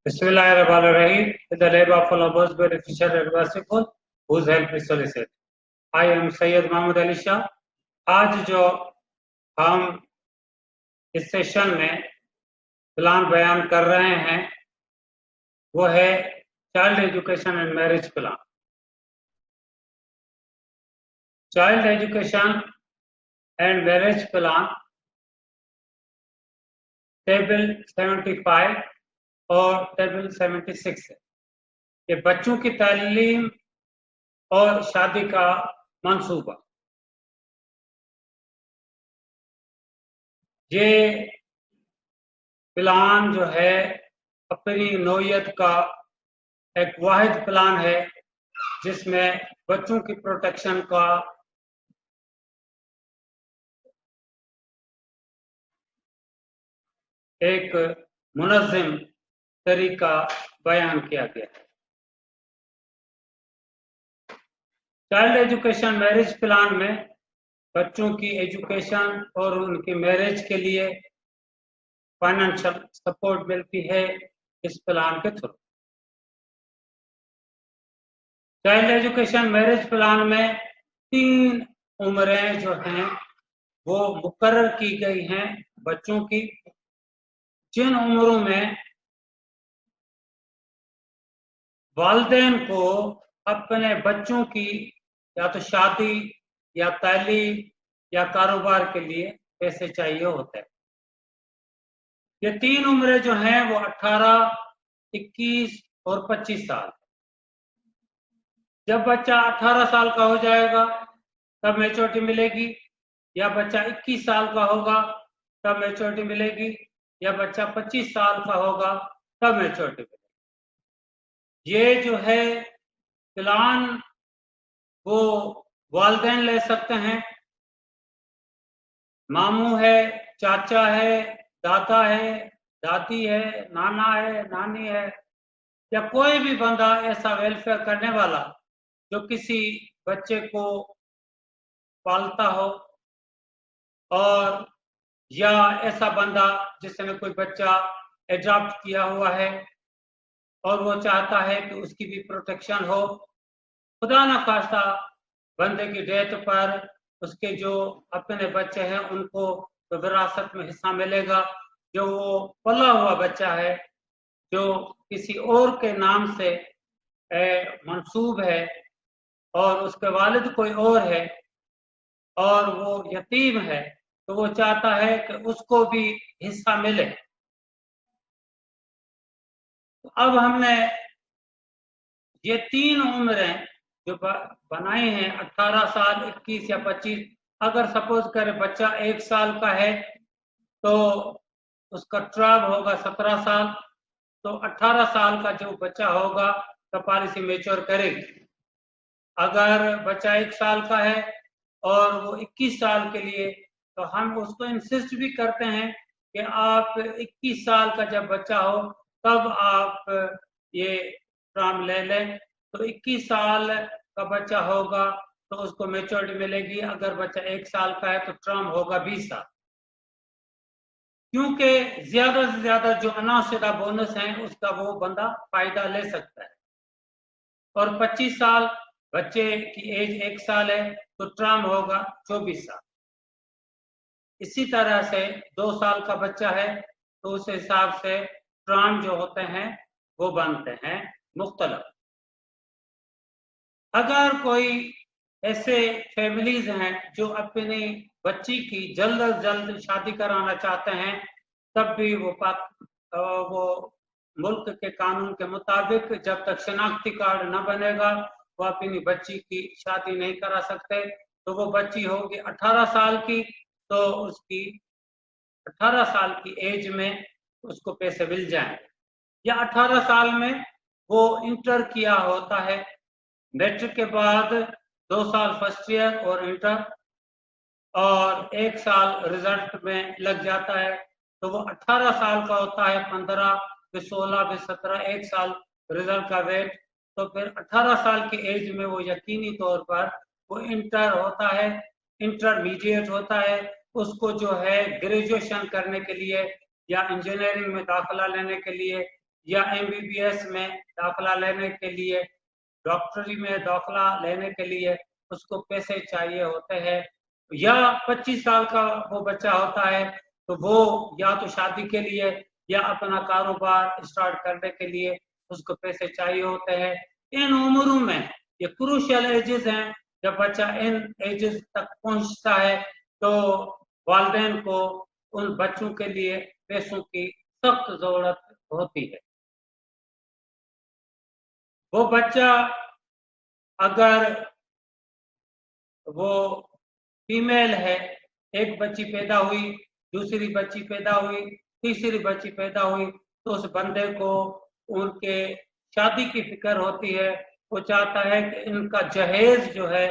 Bismillahirrahmanirrahim. With the labor of Columbus beneficial and merciful, whose help is solicit. I am Sayyid Mahmud Ali Shah. आज जो हम इस session में plan बयान कर रहे हैं वो है child education and marriage plan. Child education and marriage plan table 75 और टेबल 76 है। ये बच्चों की तालीम और शादी का मंसूबा। ये प्लान जो है अपनी नौयत का एक वाहिद प्लान है जिसमें बच्चों की प्रोटेक्शन का एक मुनज़्ज़म तरीका बयान किया गया है। चाइल्ड एजुकेशन मैरिज प्लान में बच्चों की एजुकेशन और उनकी मैरिज के लिए फाइनेंशियल सपोर्ट मिलती है इस प्लान के through. Child education marriage plan में 3 उम्रें जो हैं वो मुकर्रर की गई हैं बच्चों की, जिन उम्रों में वालिदैन को अपने बच्चों की या तो शादी या तालीम या कारोबार के लिए पैसे चाहिए होते हैं। ये 3 उम्रें जो हैं वो 18, 21 और 25 साल। जब बच्चा 18 साल का हो जाएगा तब मैच्योरिटी मिलेगी, या बच्चा 21 साल का होगा तब मैच्योरिटी मिलेगी, या बच्चा 25 साल का होगा तब मैच्योरिटी मिलेगी। ये जो है प्लान वो वालिदैन ले सकते हैं, मामू है, चाचा है, दादा है, दादी है, नाना है, नानी है, या कोई भी बंदा ऐसा वेलफेयर करने वाला जो किसी बच्चे को पालता हो, और या ऐसा बंदा जिसने कोई बच्चा एडॉप्ट किया हुआ है और वो चाहता है कि उसकी भी प्रोटेक्शन हो। खुदा न खास्ता बंदे की डेथ पर उसके जो अपने बच्चे हैं उनको तो विरासत में हिस्सा मिलेगा। जो वो पला हुआ बच्चा है जो किसी और के नाम से मंसूब है और उसके वालिद कोई और है और वो यतीम है, तो वो चाहता है कि उसको भी हिस्सा मिले। तो अब हमने ये 3 उम्रें जो बनाई हैं 18 साल, 21 या 25। अगर सपोज करें बच्चा 1 साल का है तो उसका ट्रायल होगा 17 साल, तो 18 साल का जो बच्चा होगा तो पॉलिसी मैच्योर करेगी। अगर बच्चा 1 साल का है और वो 21 साल के लिए, तो हम उसको इंसिस्ट भी करते हैं कि आप 21 साल का जब बच्चा हो तब आप ये ट्राम ले लें। तो 21 साल का बच्चा होगा तो उसको मैच्योरिटी मिलेगी। अगर बच्चा 1 साल का है तो ट्राम होगा 20 साल, क्योंकि ज्यादा से ज्यादा जो अनाशुदा बोनस है उसका वो बंदा फायदा ले सकता है। और 25 साल बच्चे की एज 1 साल है तो ट्राम होगा 24 साल। इसी तरह से 2 साल का बच्चा है तो उस हिसाब से ट्राम जो होते हैं वो बनते हैं मुख्तलिफ। अगर कोई ऐसे फैमिलीज हैं जो अपनी बच्ची की जल्द अज जल्द शादी कराना चाहते हैं, तब भी वो मुल्क के कानून के मुताबिक जब तक शनाख्ती कार्ड न बनेगा वो अपनी बच्ची की शादी नहीं करा सकते। तो वो बच्ची होगी 18 साल की तो उसकी 18 साल की एज में उसको पैसे मिल जाएंगे, या 18 साल में वो इंटर किया होता है, मैट्रिक के बाद 2 साल फर्स्ट ईयर और इंटर और 1 साल रिजल्ट में लग जाता है, तो वो 18 साल का होता है। 15 फिर 16 फिर 17, 1 साल रिजल्ट का वेट। तो फिर 18 साल की एज में वो यकीनी तौर पर वो इंटर होता है, इंटरमीडिएट होता है। उसको जो है ग्रेजुएशन करने के लिए या इंजीनियरिंग में दाखिला लेने के लिए या MBBS में दाखिला लेने के लिए, डॉक्टरी में दाखिला लेने के लिए उसको पैसे चाहिए होते हैं, या 25 साल का वो बच्चा होता है तो वो या तो शादी के लिए या अपना कारोबार स्टार्ट करने के लिए उसको पैसे चाहिए होते हैं। इन उम्रों में ये क्रूशियल एजेस हैं, जब बच्चा इन एजेस तक पहुंचता है तो वालिदैन को उन बच्चों के लिए पैसों की सख्त जरूरत होती है। वो बच्चा अगर वो फीमेल है, एक बच्ची पैदा हुई, दूसरी बच्ची पैदा हुई, तीसरी बच्ची पैदा हुई, तो उस बंदे को उनके शादी की फिक्र होती है। वो चाहता है कि इनका जहेज जो है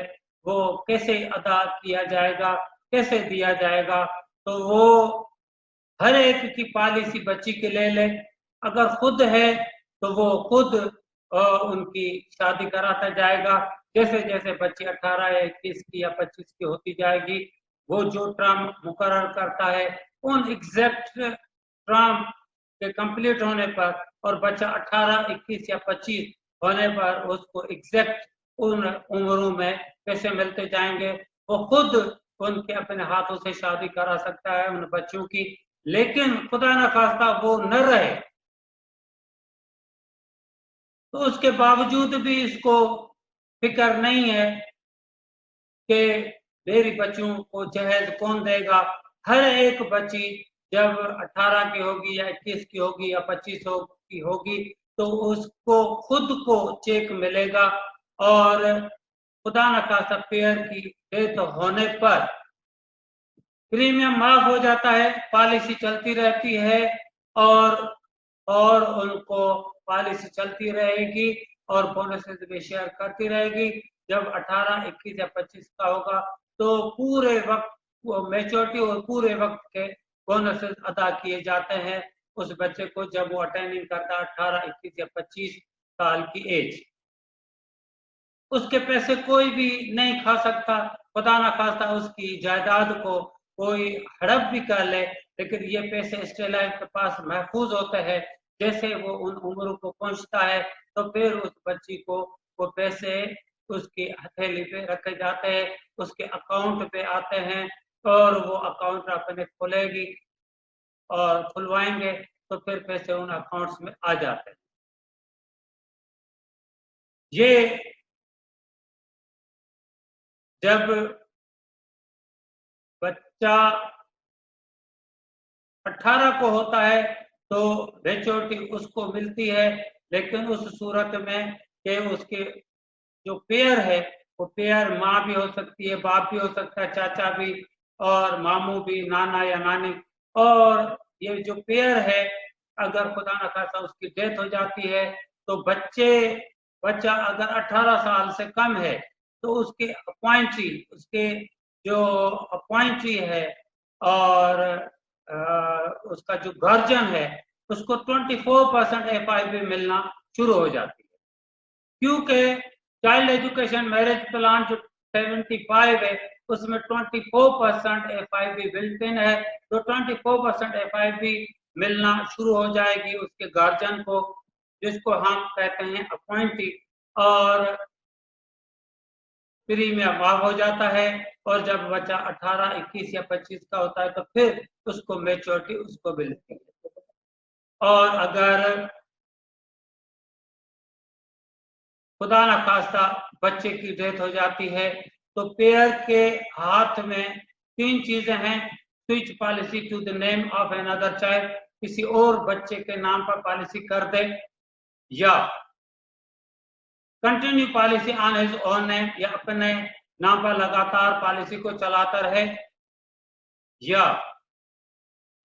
वो कैसे अदा किया जाएगा, कैसे दिया जाएगा, तो वो हर एक की पॉलिसी बच्ची के ले ले। अगर खुद है तो वो खुद उनकी शादी कराता जाएगा। जैसे जैसे बच्ची 18 या 21 की या 25 की होती जाएगी, वो जो टर्म मुकर्रर करता है उन एग्जैक्ट टर्म के कंप्लीट होने पर और बच्चा 18, 21 या 25 होने पर उसको एग्जैक्ट उन उम्रों में पैसे मिलते जाएंगे। वो खुद उनके अपने हाथों से शादी करा सकता है उन बच्चों की, लेकिन खुदा न खास्ता वो न रहे तो उसके बावजूद भी इसको फिक्र नहीं है कि मेरी बच्चों को जहेज कौन देगा। हर एक बच्ची जब 18 की होगी या 21 की होगी या 25 की होगी तो उसको खुद को चेक मिलेगा, और खुदा न खास्ता पेयर की डेथ होने पर प्रीमियम माफ हो जाता है, पॉलिसी चलती रहती है और उनको पॉलिसी चलती रहेगी और बोनसेस भी शेयर करती रहेगी। जब 18, 21 या 25 का होगा तो पूरे वक्त वो मैच्योरिटी और पूरे वक्त के बोनसेस अदा किए जाते हैं उस बच्चे को, जब वो अटेनिंग करता 18, 21 या 25 साल की एज। उसके पैसे कोई भी नहीं खा सकता, खुदा ना खास्ता उसकी जायदाद को कोई हड़प भी कर ले, लेकिन ये पैसे स्टेलाइन के पास महफूज होते हैं। जैसे वो उन उम्र को पहुंचता है तो फिर उस बच्ची को वो पैसे उसकी हथेली पे रखे जाते हैं, उसके अकाउंट पे आते हैं और वो अकाउंट अपने खुलेगी और खुलवाएंगे तो फिर पैसे उन अकाउंट्स में आ जाते हैं। ये जब बच्चा 18 को होता है तो मैच्योरिटी उसको मिलती है, लेकिन उस सूरत में कि उसके जो पेयर है वो पेयर माँ भी हो सकती है, बाप भी हो सकता है, चाचा भी और मामू भी, नाना या नानी। और ये जो पेयर है अगर खुदा न खास्ता उसकी डेथ हो जाती है तो बच्चा अगर 18 साल से कम है तो उसके अपॉइंटी, उसके जो अपॉइंटी है और उसका जो गार्जियन है उसको 24% FIB मिलना शुरू हो जाती है, क्योंकि चाइल्ड एजुकेशन मैरिज प्लान जो 75 है उसमें 24% FIB बिल्ट इन है, तो 24% FIB मिलना शुरू हो जाएगी उसके गार्जियन को, जिसको हम कहते हैं अपॉइंटी, और प्रीमियम माफ हो जाता है। और जब बच्चा 18, 21 या 25 का होता है तो फिर उसको मैच्योरिटी उसको मिलती है। और अगर खुदा न खास्ता बच्चे की डेथ हो जाती है तो पेयर के हाथ में 3 चीजें हैं: switch policy to the name of another child, किसी और बच्चे के नाम पर पॉलिसी कर दे, या continue policy on his own name, या अपने नाम पर लगातार पॉलिसी को चलाता रहे, या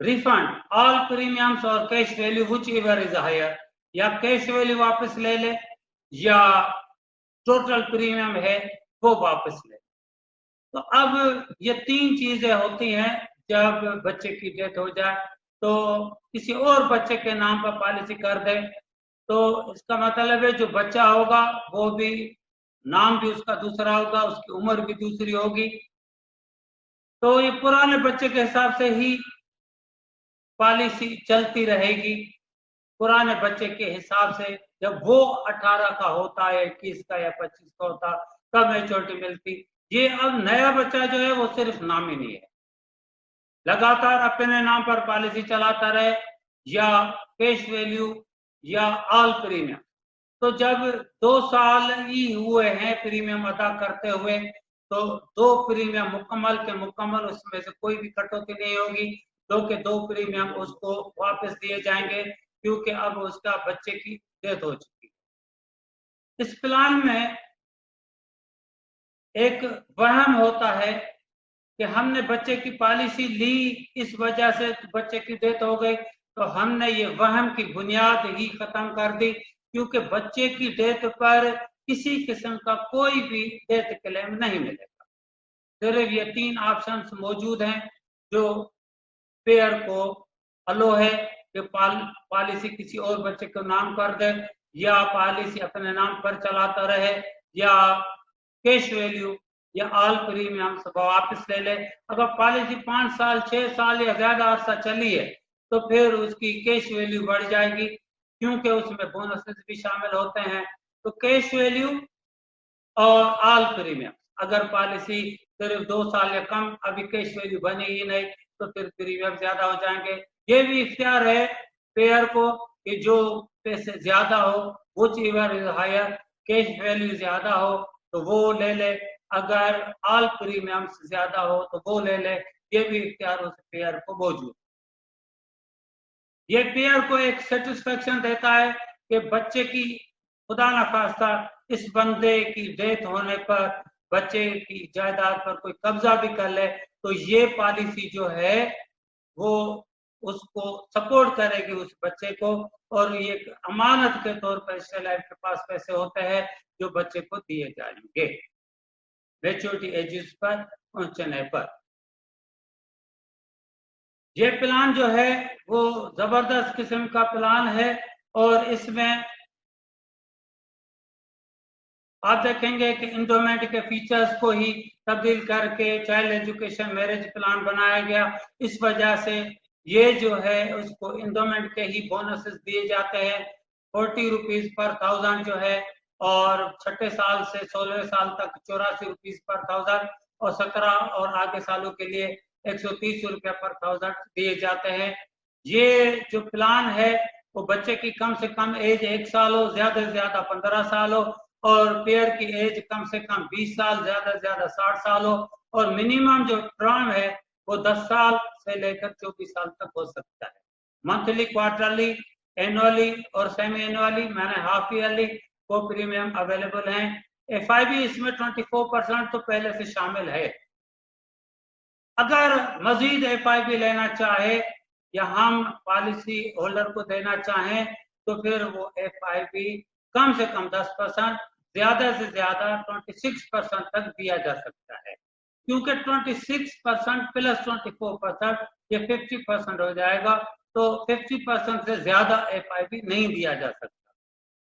रिफंड ऑल प्रीमियम्स और cash value which ever is higher, या कैश वैल्यू वापस ले ले या टोटल प्रीमियम है वो वापस ले। तो अब ये 3 चीजें होती हैं जब बच्चे की डेथ हो जाए, तो किसी और बच्चे के नाम पर पॉलिसी कर दे तो इसका मतलब है जो बच्चा होगा वो भी, नाम भी उसका दूसरा होगा, उसकी उम्र भी दूसरी होगी, तो ये पुराने बच्चे के हिसाब से ही पॉलिसी चलती रहेगी। पुराने बच्चे के हिसाब से जब वो 18 का होता है, 21 का या 25 का होता, तब मेच्योरिटी मिलती। ये अब नया बच्चा जो है वो सिर्फ नामिनी है, लगातार अपने नाम पर पॉलिसी चलाता रहे, या कैश वैल्यू या ऑल प्रीमियम। तो जब 2 साल ही हुए हैं प्रीमियम अदा करते हुए, तो 2 प्रीमियम मुकम्मल के मुकम्मल, उसमें से कोई भी कटौती नहीं होगी। 2 के 2 प्रीमियम उसको वापस दिए जाएंगे, क्योंकि अब उसका बच्चे की डेथ हो चुकी है। इस प्लान में एक वहम होता है कि हमने बच्चे की पॉलिसी ली, इस वजह से बच्चे की डेथ हो गई, तो हमने ये वहम की बुनियाद ही खत्म कर दी, क्योंकि बच्चे की डेथ पर किसी किस्म का कोई भी डेथ क्लेम नहीं मिलेगा। सिर्फ ये 3 ऑप्शंस मौजूद हैं जो पेयर को अलो है कि पॉलिसी किसी और बच्चे को नाम कर दे, या पॉलिसी अपने नाम पर चलाता रहे, या कैश वैल्यू या ऑल प्रीमियम वापस ले ले। अगर पॉलिसी 5 साल 6 साल या ज्यादा अर्सा चली है, तो फिर उसकी कैश वैल्यू बढ़ जाएगी, क्योंकि उसमें बोनसेस भी शामिल होते हैं। तो कैश वैल्यू और ऑल प्रीमियम, अगर पॉलिसी सिर्फ 2 साल या कम, अभी कैश वैल्यू बनेगी नहीं, तो फिर प्रीमियम ज्यादा हो जाएंगे। ये भी इख्तियार है पेयर को कि जो पैसे ज्यादा हो, which ever is higher, cash value ज्यादा हो तो वो ले ले, अगर ऑल प्रीमियम ज्यादा हो तो वो ले ले। ये भी इख्तियार उस पेयर को मौजूद। ये पेयर को एक सेटिस्फेक्शन देता है कि बच्चे की खुदा ना खास्ता इस बंदे की डेथ होने पर बच्चे की जायदाद पर कोई कब्जा भी कर ले, तो ये पॉलिसी जो है वो उसको सपोर्ट करेगी उस बच्चे को, और ये अमानत के तौर पर स्टेट लाइफ के पास पैसे होते हैं जो बच्चे को दिए जाएंगे मैच्योरिटी एजेस पर पहुंचने पर। ये प्लान जो है वो जबरदस्त किस्म का प्लान है, और इसमें आप देखेंगे कि इंडोमेंट के फीचर्स को ही तब्दील करके चाइल्ड एजुकेशन मैरिज प्लान बनाया गया। इस वजह से ये जो है उसको इंडोमेंट के ही बोनसेस दिए जाते हैं, 40 रुपीज पर 1000 जो है, और 6 साल से 16 साल तक 84 रुपीज पर 1000, और 17 और आगे सालों के लिए 130 रुपया पर 1000 दिए जाते हैं। ये जो प्लान है वो बच्चे की कम से कम एज 1 साल हो, ज्यादा से ज्यादा 15 साल हो, और पेयर की एज कम से कम 20 साल, ज्यादा से ज्यादा 60 साल हो, और मिनिमम जो टर्म है वो 10 साल से लेकर 24 साल तक हो सकता है। मंथली, क्वार्टरली, एनुअली और सेमी एनुअली, मैंने हाफ ईयरली को प्रीमियम अवेलेबल हैं। FIB इसमें 24% तो पहले से शामिल है। अगर मजीद FIB लेना चाहे या हम पॉलिसी होल्डर को देना चाहें, तो फिर वो FIB कम से कम 10%, ज्यादा से ज्यादा 26% तक दिया जा सकता है, क्योंकि 26% प्लस 24% ये 50% हो जाएगा, तो 50% से ज्यादा FIB नहीं दिया जा सकता।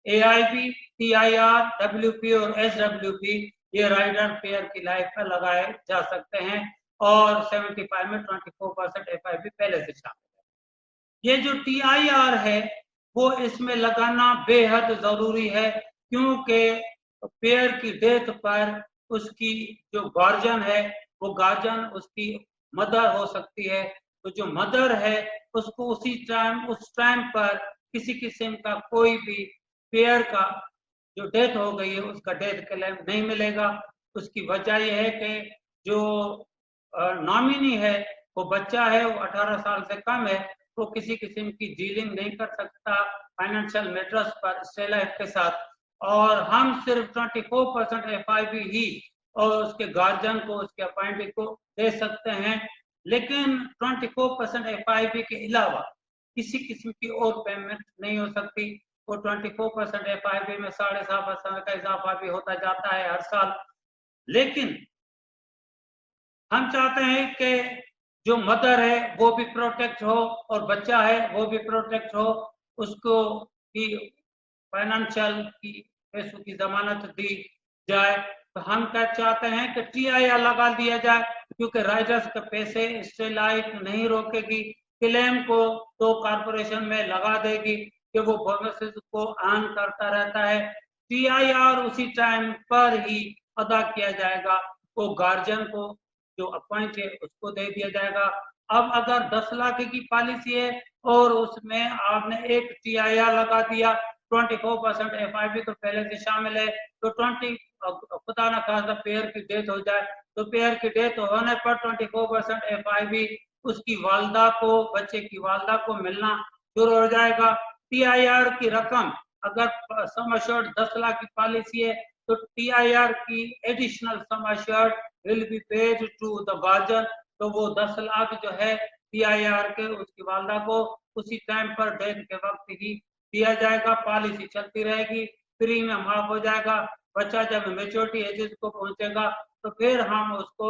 AIB, TIR, WP और SWP ये राइडर पेयर की लाइफ पर लगाए जा सकते हैं, और 75 में 24% FIB पहले से शामिल है। ये जो TIR है वो इसमें लगाना बेहद जरूरी है, क्योंकि पेयर की डेथ पर उसकी जो गार्जियन है वो गार्जियन उसकी मदर हो सकती है, तो जो मदर है उसको उस टाइम पर किसी किस्म का कोई भी पेयर का जो डेथ हो गई है उसका डेथ क्लेम नहीं मिलेगा। उसकी वजह यह है कि जो नॉमिनी है वो बच्चा है, वो 18 साल से कम है, वो किसी किस्म की डीलिंग नहीं कर सकता फाइनेंशियल मैटर्स पर स्टेट लाइफ के साथ, और हम सिर्फ 24% FIB ही और उसके गार्जियन को, उसके अपॉइंटी को दे सकते हैं। लेकिन 24% FIB के अलावा किसी किस्म की और पेमेंट नहीं हो सकती। वो 24% FIB में 7.5% का इजाफा भी होता जाता है हर साल। लेकिन हम चाहते हैं कि जो मदर है वो भी प्रोटेक्ट हो और बच्चा है वो भी प्रोटेक्ट हो, उसको की फाइनेंशियल की पैसों की जमानत दी जाए। तो हम क्या चाहते हैं कि TIR लगा दिया जाए, क्योंकि राइडर्स के पैसे स्टेट लाइफ नहीं रोकेगी, क्लेम को तो कॉर्पोरेशन में लगा देगी कि वो बोनसेस को अर्न करता रहता है। TIR उसी टाइम पर ही अदा किया जाएगा, वो गार्जियन को जो अपॉइंट है उसको दे दिया जाएगा। अब अगर 10 लाख की पॉलिसी है और उसमें आपने एक TIR लगा दिया, 24% FIP तो पहले से शामिल है, तो 20 खुदा ना खास्ता पेयर की डेथ हो जाए तो पेयर की डेथ होने पर 24% FIP उसकी वालदा को, बच्चे की वालदा को मिलना शुरू हो जाएगा। TIR की रकम अगर सम अश्योर्ड 10 लाख की पॉलिसी है तो TIR की additional sum assured will be paid to the guardian, तो वो 10 लाख जो है TIR के उसकी वालदा को उसी टाइम पर डेथ के वक्त ही दिया जाएगा। पॉलिसी चलती रहेगी, प्रीमियम माफ हो जाएगा। बच्चा जब मेच्योरिटी एजेस को पहुंचेगा तो फिर हम उसको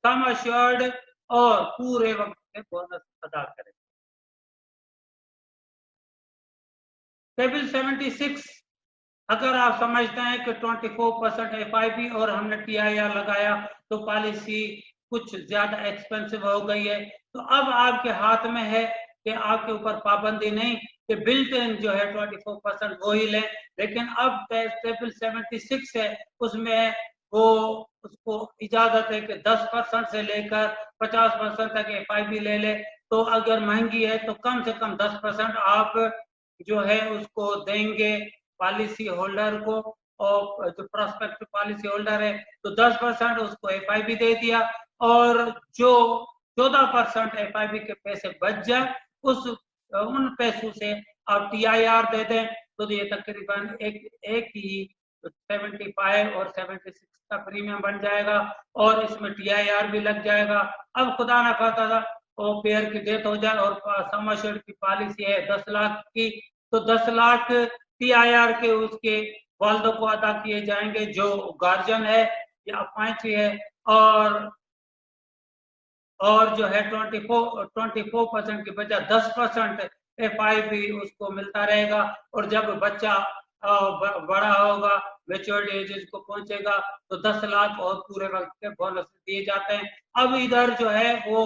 सम अश्योर्ड और पूरे वक्त के बोनस अदा करेंगे। टेबल 76, अगर आप समझते हैं कि 24% FIP और हमने TIR लगाया तो पॉलिसी कुछ ज्यादा एक्सपेंसिव हो गई है, तो अब आपके हाथ में है कि आपके ऊपर पाबंदी नहीं कि बिल्ट इन जो है 24% वो ही लें, लेकिन अब टेबल 76 है उसमें वो उसको इजाजत है कि 10% से लेकर 50% तक FIP ले ले, तो अगर महंगी है तो कम से कम 10% आप जो है उसको देंगे पॉलिसी होल्डर को, और जो प्रोस्पेक्ट पॉलिसी होल्डर है तो 10% उसको FIP दे दिया, और जो 14% FIP के पैसे बच जाए उन पैसों से आप TIR दे दें, तो ये तकरीबन एक ही 75 और 76 का प्रीमियम बन जाएगा और इसमें TIR भी लग जाएगा। अब खुदा ना खाता था और पेयर की डेथ हो जाए और सम अश्योर्ड की पॉलिसी है 10 लाख की, तो 10 लाख TIR के उसके वालदों को अदा किए जाएंगे जो गार्जियन है या अपॉइंटी है, और जो है 24% की बजाय 10% FIP उसको मिलता रहेगा, और जब बच्चा बड़ा होगा, मेच्योर्ड एज को पहुंचेगा, तो 10 लाख और पूरे वक्त के बोनस दिए जाते हैं। अब इधर जो है वो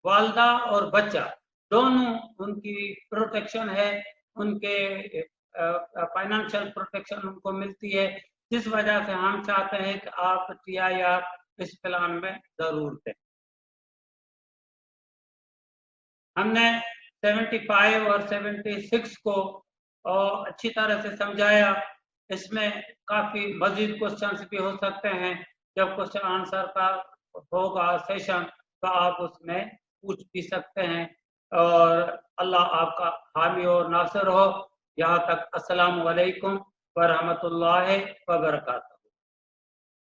वालदा और बच्चा दोनों उनकी प्रोटेक्शन है, उनके फाइनेंशियल प्रोटेक्शन उनको मिलती है, जिस वजह से हम चाहते हैं कि आप TIR इस प्लान में जरूर दें। हमने 75 और 76 को अच्छी तरह से समझाया। इसमें काफी मजीद क्वेश्चंस भी हो सकते हैं, जब क्वेश्चन आंसर का होगा सेशन तो आप उसमें पूछ भी सकते हैं, और अल्लाह आपका हामी और नासिर हो। यहाँ तक अस्सलामु अलैकुम व रहमतुल्लाहि व बरकातहू।